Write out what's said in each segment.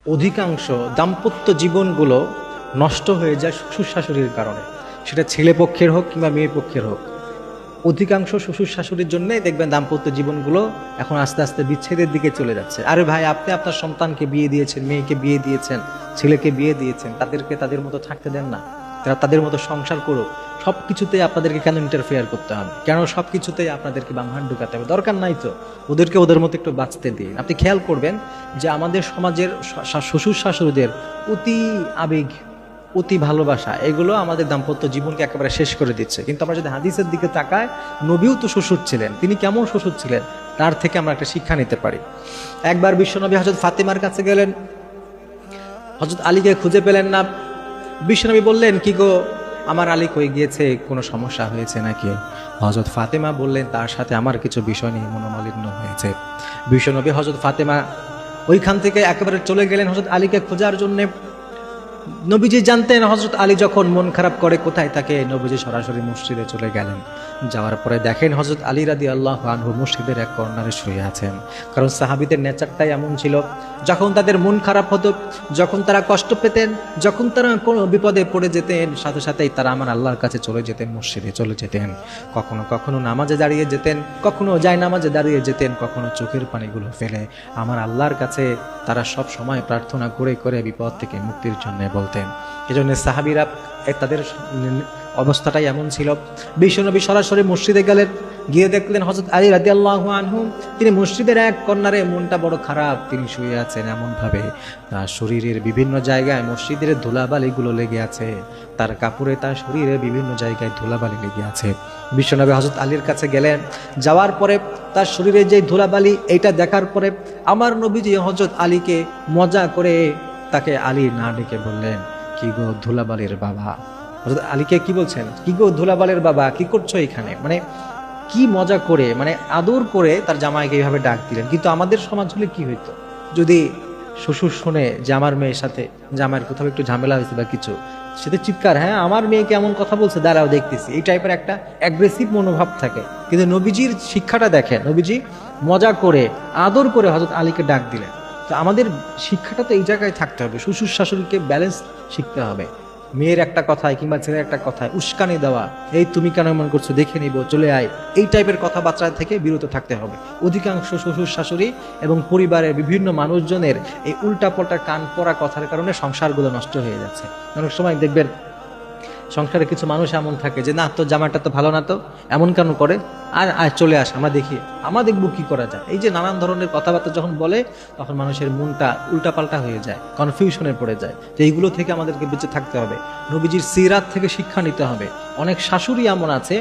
অধিকাংশ দাম্পত্য জীবনগুলো নষ্ট হয়ে যায় শ্বশুর শাশুড়ির কারণে, সেটা ছেলে পক্ষের হোক কিংবা মেয়ে পক্ষের হোক। অধিকাংশ শ্বশুর শাশুড়ির জন্যই দেখবেন দাম্পত্য জীবনগুলো এখন আস্তে আস্তে বিচ্ছেদের দিকে চলে যাচ্ছে। আরে ভাই, আপনি আপনার সন্তানকে বিয়ে দিয়েছেন, মেয়েকে বিয়ে দিয়েছেন, ছেলেকে বিয়ে দিয়েছেন, তাদেরকে তাদের মতো থাকতে দেন না, তারা তাদের মতো সংসার করুক। সব কিছুতেই আপনাদেরকে কেন ইন্টারফেয়ার করতে হবে? কেন সব কিছুতেই আপনাদেরকে বামহাট ঢুকাতে হবে? দরকার নাই তো, ওদেরকে ওদের মতো একটু বাঁচতে দিন। আপনি খেয়াল করবেন যে আমাদের সমাজের শ্বশুর শাশুড়িদের অতি আবেগ, অতি ভালোবাসা, এগুলো আমাদের দাম্পত্য জীবনকে একেবারে শেষ করে দিচ্ছে। কিন্তু আমরা যদি হাদিসের দিকে তাকাই, নবীও তো শ্বশুর ছিলেন, তিনি কেমন শ্বশুর ছিলেন তার থেকে আমরা একটা শিক্ষা নিতে পারি। একবার বিশ্বনবী হযরত ফাতেমার কাছে গেলেন, হযরত আলীকে খুঁজে পেলেন না। বিশ্বনবী বললেন, কি গো, আমার আলী কই গিয়েছে, কোনো সমস্যা হয়েছে নাকি? হযরত ফাতেমা বললেন, তার সাথে আমার কিছু বিষয় নিয়ে মনোমালিন্য হয়েছে। বিশ্বনবী হযরত ফাতেমা ওইখান থেকে একেবারে চলে গেলেন হযরত আলীকে খোঁজার জন্যে। নবীজি জানতেন হযরত আলী যখন মন খারাপ করে কোথায় থাকে, নবীজি সরাসরি মসজিদে চলে গেলেন। যাওয়ার পরে দেখেন হযরত আলী রাদিয়াল্লাহু আনহু মসজিদের এক কর্নারে শুয়ে আছেন। কারণ সাহাবীদের নেচারটাই এমন ছিল, যখন তাদের মন খারাপ হতো, যখন তারা কষ্ট পেতেন, যখন তারা কোনো বিপদে পড়ে যেতেন, সাথে সাথেই তারা আমার আল্লাহর কাছে চলে যেতেন, মসজিদে চলে যেতেন। কখনো কখনো নামাজে দাঁড়িয়ে যেতেন, কখনো যায় নামাজে দাঁড়িয়ে যেতেন, কখনো চোখের পানিগুলো ফেলে আমার আল্লাহর কাছে তারা সব সময় প্রার্থনা করে করে বিপদ থেকে মুক্তির জন্য বলতেন। এজন্য সাহাবীরা তাদের অবস্থাটাই এমন ছিল। বিশ্বনবী সরাসরি মসজিদে গেলেন, গিয়ে দেখলেন হযরত আলী রাদিয়াল্লাহু আনহু তিনি মসজিদের এক কর্নারে, মনটা বড় খারাপ, তিনি শুয়ে আছেন এমন ভাবে তার শরীরের বিভিন্ন জায়গায় মসজিদের ধুলাবালিগুলো লেগে আছে, তার কাপড়ে তার শরীরে বিভিন্ন জায়গায় ধুলাবালি লেগে আছে। বিশ্বনবী হযরত আলীর কাছে গেলেন, যাওয়ার পরে তার শরীরে যে ধুলাবালি, এইটা দেখার পরে আমার নবীজি হযরত আলীকে মজা করে তাকে আলী না ডেকে বললেন, কি গো ধুলাবালির বাবা। হযরত আলীকে কি বলছেন? কি গো ধুলাবালির বাবা, কি করছো এখানে? মানে কি মজা করে, মানে আদর করে তার জামাইকে এইভাবে ডাক দিলেন। কিন্তু আমাদের সমাজ হলে কি হইতো, যদি শ্বশুর শুনে যে আমার মেয়ের সাথে জামাইয়ের কোথাও একটু ঝামেলা হয়েছে বা কিছু, সেটা চিৎকার, হ্যাঁ আমার মেয়েকে এমন কথা বলছে, দাঁড়াও দেখতেছি, এই টাইপের একটা অ্যাগ্রেসিভ মনোভাব থাকে। কিন্তু নবীজির শিক্ষাটা দেখেন, নবীজি মজা করে আদর করে হযরত আলীকে ডাক দিলেন। তো আমাদের শিক্ষাটা তো এই জায়গায় থাকতে হবে, শ্বশুর শাশুড়িকে ব্যালেন্স শিখতে হবে। মেয়ের একটা কথায় কিংবা ছেলের একটা কথায় উস্কানি দেওয়া, এই তুমি কেন এমন করছো, দেখে নিব, চলে আয়, এই টাইপের কথাবার্তা থেকে বিরত থাকতে হবে। অধিকাংশ শ্বশুর শাশুড়ি এবং পরিবারের বিভিন্ন মানুষজনের এই উল্টাপাল্টা কান পড়া কথার কারণে সংসারগুলো নষ্ট হয়ে যাচ্ছে। অনেক সময় দেখবেন সংসারে কিছু মানুষ এমন থাকে যে, না তোর জামাটা তো ভালো না, তো এমন কেন করে, আর চলে আস, আমরা দেখি, আমরা দেখবো কি করা যায়। এই যে নানান ধরনের কথাবার্তা যখন বলে, তখন মানুষের মনটা উল্টাপাল্টা হয়ে যায়, কনফিউশনে পড়ে যায়। তো এইগুলো থেকে আমাদেরকে বেঁচে থাকতে হবে, নবীজির সিরাত থেকে শিক্ষা নিতে হবে। অনেক শাশুড়ি এমন আছে,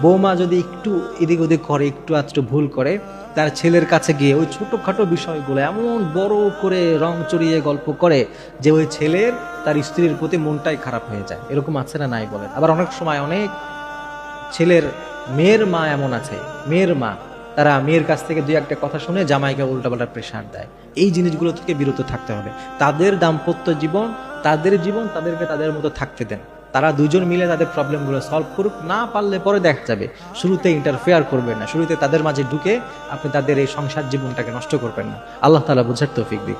বৌমা যদি একটু এদিক ওদিক করে, একটু আধটু ভুল করে, তার ছেলের কাছে গিয়ে ওই ছোটখাটো বিষয়গুলো এমন বড় করে রং চড়িয়ে গল্প করে যে ওই ছেলের তার স্ত্রীর প্রতি মনটাই খারাপ হয়ে যায়। এরকম আছে না নাই বলেন? আবার অনেক সময় অনেক ছেলের মেয়ের মা এমন আছে, মেয়ের মা তারা মেয়ের কাছ থেকে দুই একটা কথা শুনে জামাইকে উল্টাপাল্টা প্রেশার দেয়। এই জিনিসগুলো থেকে বিরত থাকতে হবে। তাদের দাম্পত্য জীবন, তাদের জীবন, তাদেরকে তাদের মতো থাকতে দেন। তারা দুজন মিলে তাদের প্রবলেমগুলো সলভ করুক, না পারলে পরে দেখা যাবে। শুরুতে ইন্টারফেয়ার করবেন না, শুরুতে তাদের মাঝে ঢুকে আপনি তাদের এই সংসার জীবনটাকে নষ্ট করবেন না। আল্লাহ তাআলা বুঝার তৌফিক দিক।